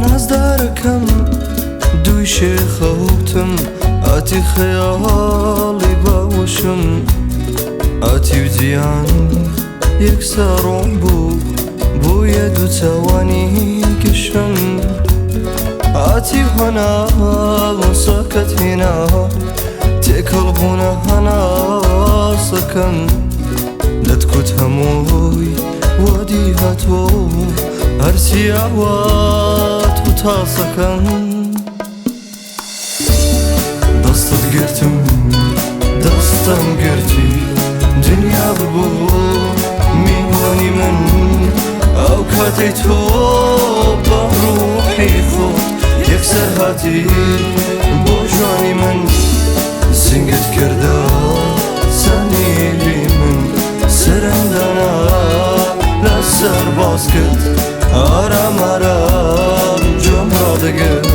نازداركم دوی شێخەوتم ئاتی خەیاڵی باوشم ئاتی و جیان یەکسەڕۆم بوو بۆیە دوو چاوانی گشم ئاتی هەناڵ سەکەت هێنا تێکەڵ بوونە هەناسەکەم دەتکوت هەمووی وادی هاتۆ هەرچی ئاوات و تاسەکەم دەستت گرتم دەستم گرتی دنیا ببوو میوانی من ئەو کاتەی تۆ بە ڕوحی خۆت یەکسەر هاتی بۆ ژوانی من سنگت کردە سەنیری من سەرمدانا لەسەر باز کرد ئارام ئارام جۆم ڕادەگرت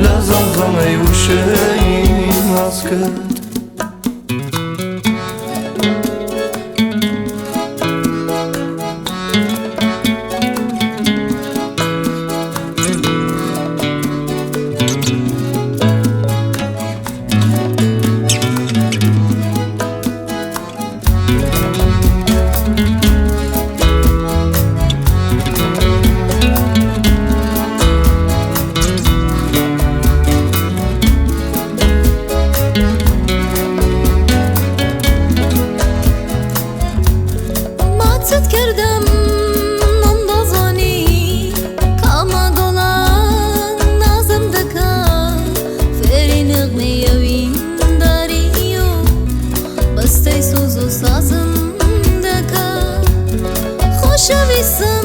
لە زەمزەمەی وشەی ناز کرد ماتت کردم نەمدەزانی کاما گۆڵان نازم دەکا فێری نەغمەیەوین داری و بەستەی سوز و سازم دەکا خۆشەویستم